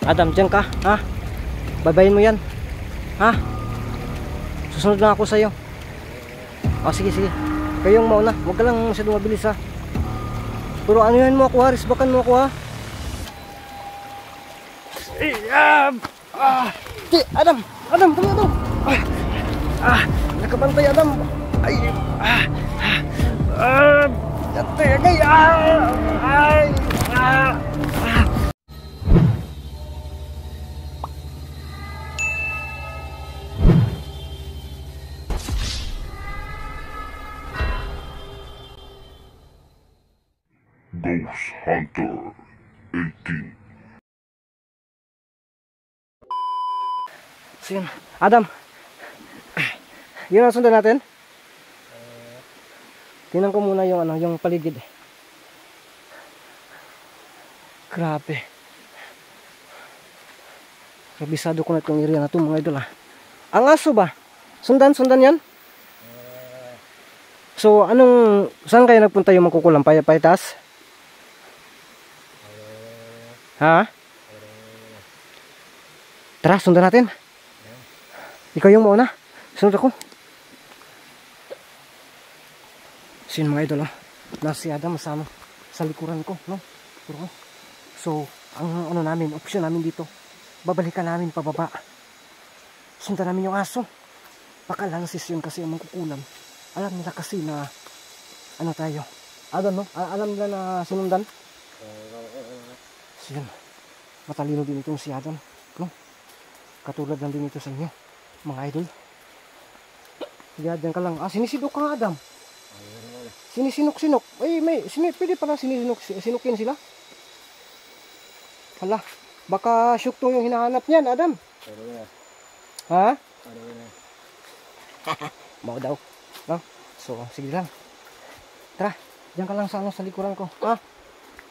Adam, dyan ka, ha? Babayin mo yan, ha? Susunod na ako sa'yo. O, sige, sige. Kayong mauna, huwag ka lang masyadong mabilis, ha? Pero ano yan mo ako, ha? Risbakan mo ako, ha? Adam! Adam! Dali, Adam! Nakabantay, Adam! Ay! Jantay, agay! Ay! Ghost Hunter 18. So yun, Adam. Yun ang sundan natin. Tingnan ko muna yung yung paligid. Grabe. Kabisado ko na itong area na ito, mga idol, ha. Ang aso ba? Sundan yan? So saan kayo nagpunta yung magkukulang? Paytas? Ha? Tara, sundan natin. Ikaw yung mauna. Sunod ako. So yun, mga idol, ha. Nasi Adam masama sa likuran ko, no? So, ang namin, option namin dito, babalikan namin pababa. Sundan namin yung aso. Pakalansis yun kasi ang magkukulam. Alam nila kasi na tayo. Adam, no? Alam nila na sinundan. So yun, matalino din itong si Adam, no? Katulad lang din ito sa inyo, mga idol. Diyan ka lang. Sinisidok ka nga, Adam. Sinisinok-sinok. Ay, pwede pala sinukin sila. Hala, baka syukto yung hinahanap niyan, Adam. Ha? Mau daw. No? So, sige lang. Tara, diyan ka lang sa likuran ko. Ha?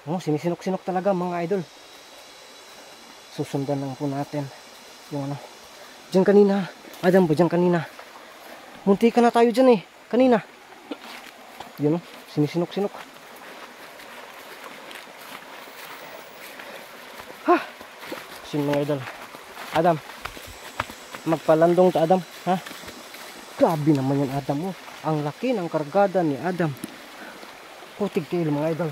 Sinisinok-sinok talaga, mga idol. Susundan lang po natin yung diyan kanina, Adam ba, diyan kanina. Munti ka na tayo dyan, kanina. Yun, sinisinok-sinok. Ha! Sin mga idol. Adam, magpalandong ta, Adam, ha? Grabe naman yan, Adam, oh. Ang laki ng kargada ni Adam. Putig tail, mga idol.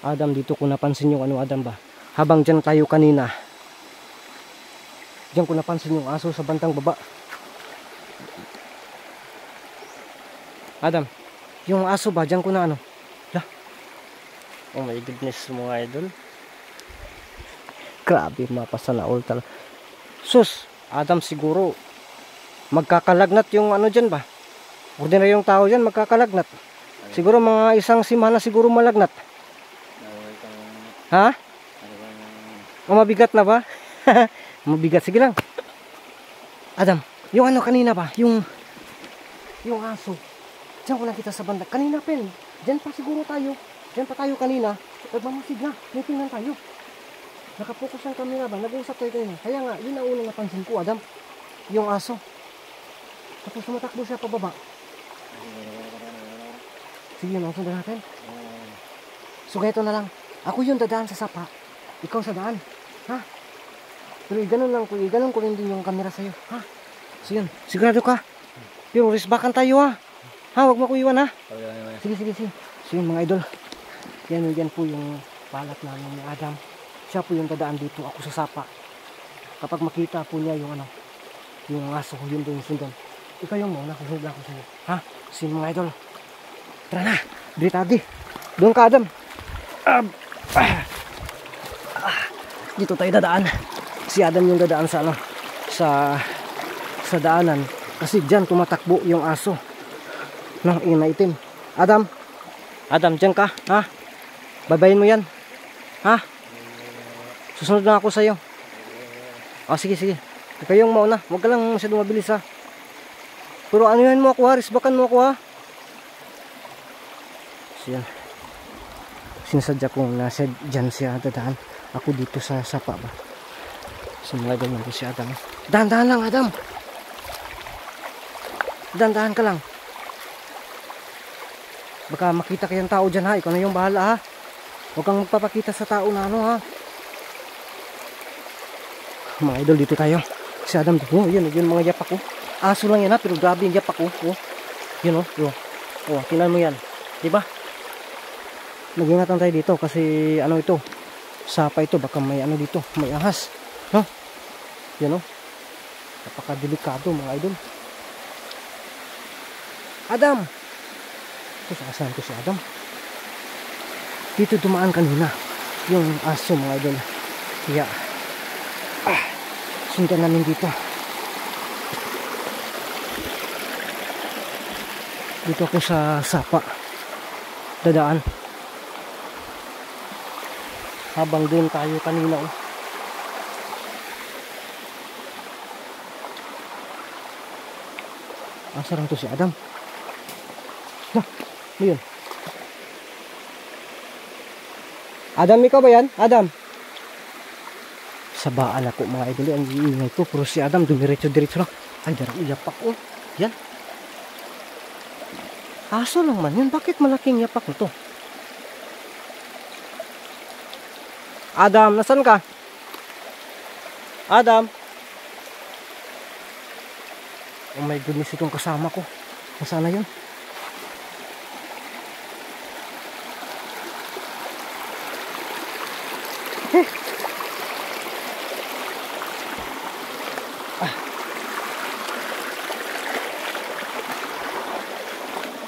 Adam, dito ko napansin yung Adam ba? Habang dyan tayo kanina, dyan ko napansin yung aso sa bantang baba. Adam, yung aso ba? Dyan ko na oh my goodness, mga idol. Grabe, mapasana all talaga. Sus, Adam, siguro magkakalagnat yung dyan ba? Ordinaryong tao dyan, magkakalagnat. Siguro mga isang simana siguro malagnat. Ha? Mabigat na ba? Mabigat, sige lang. Adam, yung kanina ba? Yung aso. Diyan ko nakita sa banda. Kanina pen. Diyan pa siguro tayo. Diyan pa tayo kanina. Nagmamasid na. May tingnan tayo. Nakapokus ang camera ba? Nag-uusap tayo kanina. Kaya nga, yun ang unang napansin ko, Adam. Yung aso. Tapos sumatakbo siya pababa. Sige, sundan natin. So, ganito na lang. Ako yung dadaan sa sapa. Ikaw sa daan. Ha? Pero ganun ko rin din yung camera sa'yo. Ha? So yun, sigurado ka. Pero risbakan tayo, ha? Ha? Huwag mo ko iwan, ha? Sige. So yun, mga idol. Yan po yung balat namin ni Adam. Siya po yung dadaan dito. Ako sa sapa. Kapag makita po niya yung yung aso ko, yun doon sundan. Ikaw yung mauna, susunod ako sa'yo. Ha? So yun, mga idol. Tara na. Dritadi. Doon ka, Adam. Dito tayo dadaan. Si Adam yung dadaan sa daanan kasi diyan tumatakbo yung aso ng ina itim. Adam, diyan ka, ha? Babayin mo yan, ha? Susunod na ako sa'yo. O, sige. Kayong mauna, huwag ka lang masyadong mabilis, ha? Pero ano yan mo ako, ha? Risbakan mo ako, ha? So yan, sinasadya kong nasa dyan siya dadaan. Ako dito sa sapa ba. So mga ganyan po si Adam. Dahan-dahan lang, Adam. Dahan-dahan ka lang. Baka makita kayong tao dyan ha. Ikaw na yung bahala ha. Huwag kang magpapakita sa tao na ano ha. Mga idol, dito tayo. Si Adam, oh, yun mga yapak ko. Aso lang yan ha, pero grabe yung yapak ko. Oh. Yun oh, oh, tingnan mo yan. Diba? Mag-ingatan tayo dito kasi ano ito, sapa ito, baka may ano dito, may ahas. No? Yan oh. Napaka-delikado mga idol. Adam! Ito saan ko si Adam? Dito dumaan kanina yung aso mga idol. Kaya sundan namin dito. Dito ako sa sapa dadaan habang doon tayo kanina oh. Asarang to si Adam. Ano yun? Adam, ikaw ba yan? Adam, sabaan ako mga idol. Ang iingay ko, pero si Adam dumiretso-diretso lang. Ay, darang yapak oh. Yan, aso lang man yun. Bakit malaking yapak nito? Adam, nasan ka? Adam. Oh my goodness, itong kasama ko. Nasaan na yun?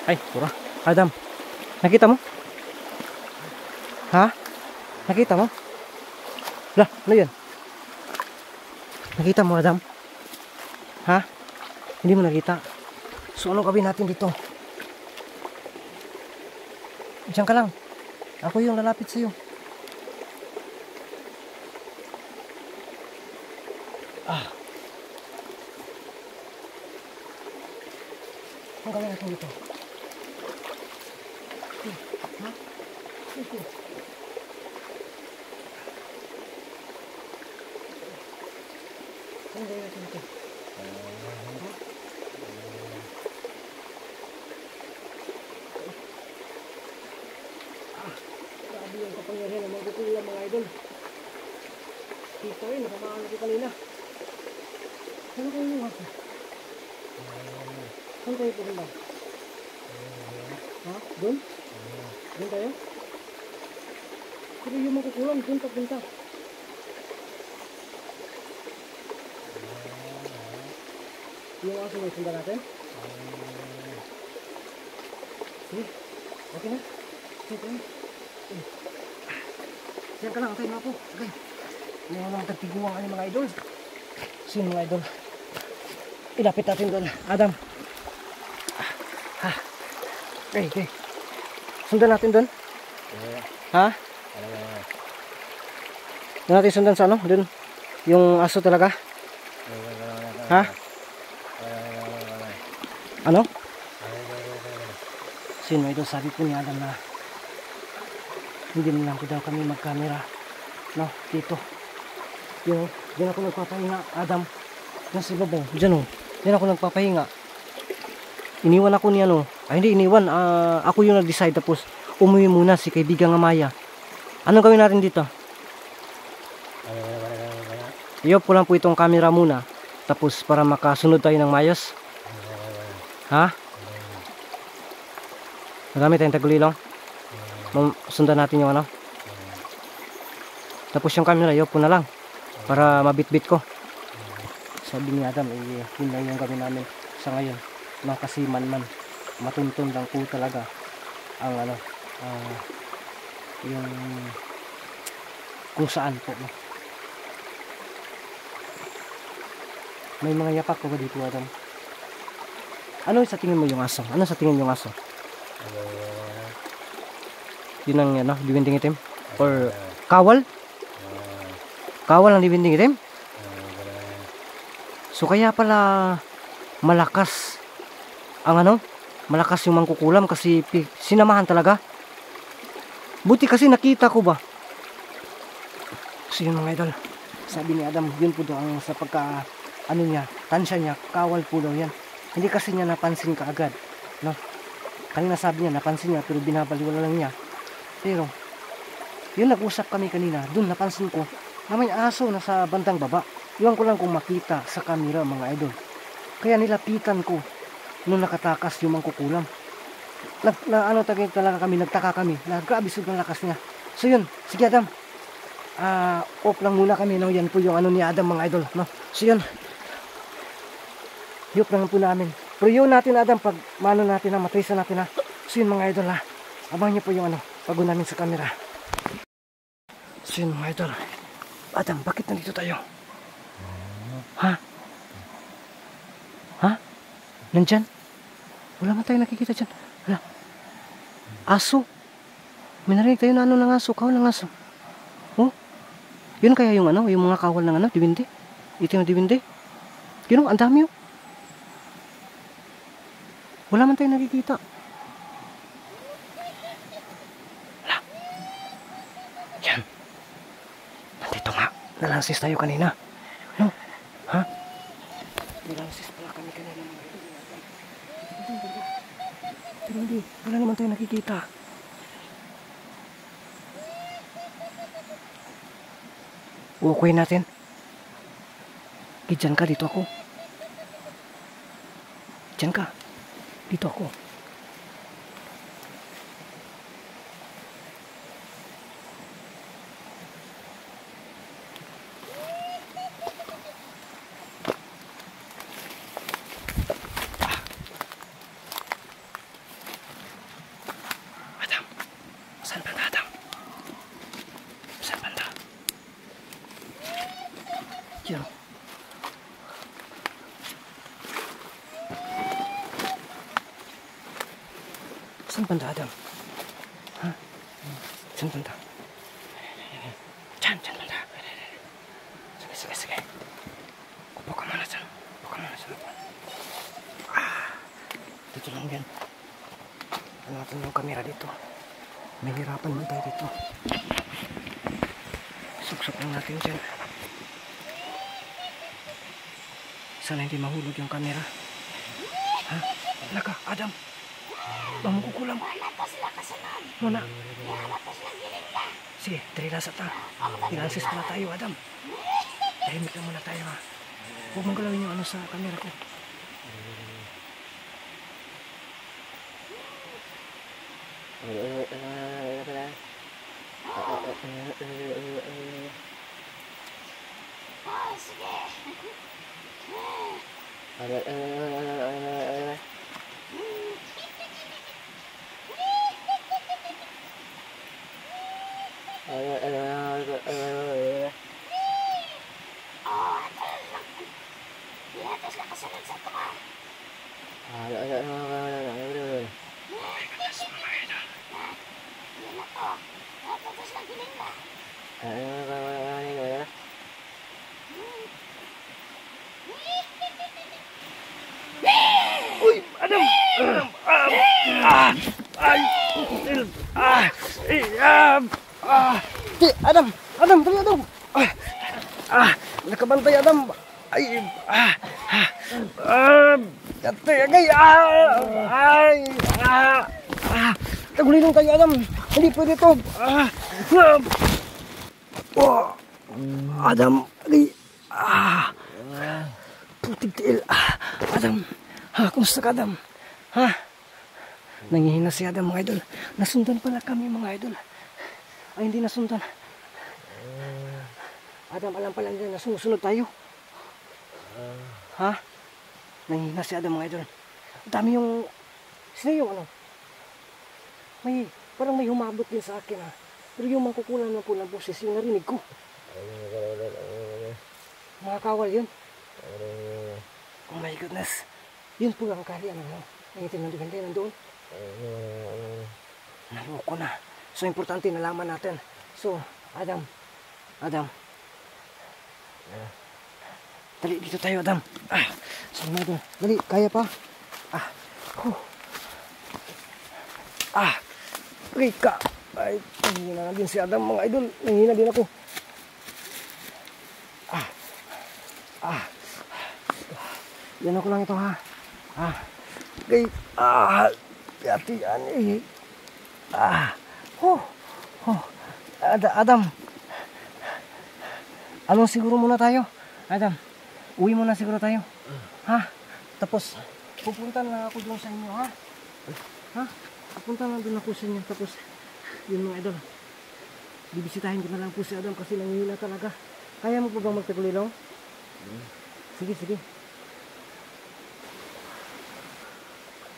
Ay, pura. Adam, nakita mo? Ha? Nakita mo? Lah, ano yun? Nakita mo, Adam? Ha? Hindi mo nakita. So, ano gawin natin dito? Diyan ka lang. Ako yung lalapit sa'yo. Ano gawin natin dito? Ha? Ito. Ano gawin natin dito? Grabe yung kapangyarihan ng mga kukulang mga idol. Kita rin, nakamaan ko kanina. Ano kayo yung hapa? Saan tayo pupunta? Ha? Doon? Doon tayo? Pero yung makukulang, doon papunta. Yung aso may sundan natin? Sige, okay na? Okay na? Diyan ka lang, antayin mo ako. Okay. Hindi mo naman tagtiguan ka mga idol. Sino mga idol? Ilapit natin doon. Adam. Okay. Sundan natin doon? Ha? Doon natin sundan sa ano? Doon. Yung aso talaga? Ha? Ano? Sino ito? Sabi ko ni Adam na hindi na lang ko daw kami mag-camera. No? Dito. Yun. Diyan ako nagpapahinga. Adam. Diyan si Babaw. Diyan o. Diyan ako nagpapahinga. Iniwan ako ni ano. Ay hindi iniwan. Ako yung nag-decide. Tapos umuwi muna si kaibigang Amaya. Anong gawin natin dito? Iyo po lang po itong camera muna. Tapos para makasunod tayo ng mayos. Ha? Marami tayong tagulilong. Sundan natin yung ano. Tapos yung camera, iyo po na lang. Para mabitbit ko. Sabi ni Adam, yun lang yung gawin namin sa ngayon. No, kasi man matuntun lang po talaga ang ano, yung kung saan po. No? May mga yapak ko ba dito, Adam? Ano sa tingin mo yung aso? Ano sa tingin yung aso? Yun ang ano, dibinding itim? Or kawal? Kawal ang dibinding itim? So kaya pala malakas ang ano, malakas yung mangkukulam kasi sinamahan talaga. Buti kasi nakita ko ba. So yun mga idol, sabi ni Adam, yun po daw ang sa pagka ano niya, tansya niya, kawal po daw yan. Hindi kasi niya napansin kaagad, no? Kanina sabi niya, napansin niya, pero binabaliwala lang niya. Pero, yun nag-usap kami kanina, dun napansin ko, na may aso na sa bandang baba. Iwan ko lang kung makita sa camera, mga idol. Kaya nilapitan ko, nung nakatakas yung mangkukulam. Talaga kami, nagtaka kami, na grabe sobrang lakas niya. So yun, sige Adam, off lang muna kami, no? Yan po yung ano ni Adam, mga idol, no? So yun, yop lang po namin. Pero yun natin, Adam, pag mano natin, matrisa natin, ha? So yun, mga idol, ha? Abangan niyo po yung ano, pagod namin sa camera. So yun, mga idol. Adam, bakit nandito tayo? Ha? Ha? Nandyan? Wala man tayo nakikita dyan. Wala. Aso. May narinig tayo na ano ng aso, kawal ng aso. Oh? Yun kaya yung ano, yung mga kawal ng ano, dibindi? Itim na dibindi? Yun ang dami yun. Wala man tayo nakikita. Wala. Yan. Nandito nga. Nalansis tayo kanina. No? Ha? Nalansis pala kami kanina. Pero hindi. Wala naman tayo nakikita. Okay natin. Diyan ka, dito ako. Diyan ka. Dito ako. Adam. Saan banda, Adam? Saan banda? Diyan. Saan banda, Adam? Ha? Saan banda? Diyan banda. Sige. Upo ka muna dyan. Dito lang yan. Ano natin yung camera dito. May hirapan man tayo dito. Suksok lang natin dyan. Sana hindi mahulog yung camera. Ha? Laka, Adam. Mangkukulam. Muna. Sige, trilasa ta. Tilansis pala tayo, Adam. Tahimik lang muna tayo, ha. Huwag mong galawin yung ano sa camera ko. Uy, Adam! Adam! Adam, dali, Adam! Nakabantay, Adam! Ay! Tagulilong tayo, Adam! Hindi pwede ito! Adam! Putig tiil! Adam! Kumusta ka, Adam? Nangihina si Adam, mga idol. Nasundan pala kami, mga idol. Ay, hindi nasundan. Adam, alam pala nila na sumusunod tayo. Nangihina si Adam, mga idol. Dami yung... Sino yung ano? Parang may humabot din sa akin, ha. Pero yung mangkukulan na po ng boses, yung narinig ko. Mga kawal yun. Oh my goodness. Yun po ang kahlian, ano? Nangitin ng dibende nandoon. Naloko na. So, importante nalaman natin. So, Adam. Dali, dito tayo, Adam. So, Adam. Dali, kaya pa. Rika. Ay, nanghina na din si Adam, mga idol. Nanghina din ako. Yan ako lang ito, ha. Kay, hati-hatian eh. Adam. Anong siguro muna tayo? Adam, uwi muna siguro tayo. Ha? Tapos, pupunta na ako doon sa inyo, ha? Pupunta na doon ako sa inyo. Tapos, yun mga idol. Bibisitahin ko na lang po si Adam kasi nangihina talaga. Kaya mo po bang magtagulilong? Sige.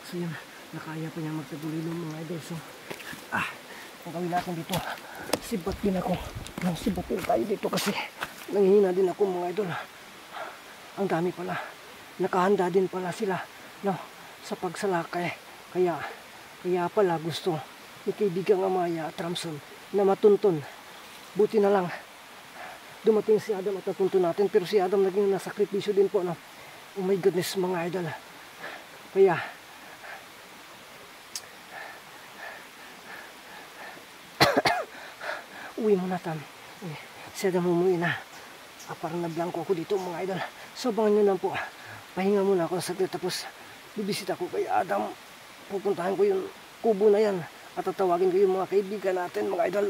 So yan, nakaya pa niya magtagulilong mga idol. So, ang gawin natin dito, sibat din ako. Sibat din tayo dito kasi nangihina din ako mga idol. Ang dami pala. Nakahanda din pala sila, no, sa pagsalakay. Kaya pala gusto ni kaibigang Amaya at Ramson na matuntun. Buti na lang dumating si Adam at natuntun natin. Pero si Adam naging nasakripisyo din po, no? Oh my goodness mga idol. Kaya uwi muna tayo. Si Adam umuwi na. Parang nablangko ako dito mga idol. So abangan nyo lang po. Pahinga muna ako saglit tapos bibisita ko kay Adam. Pupuntahan ko yung kubo na yan at tatawagin ko yung mga kaibigan natin mga idol.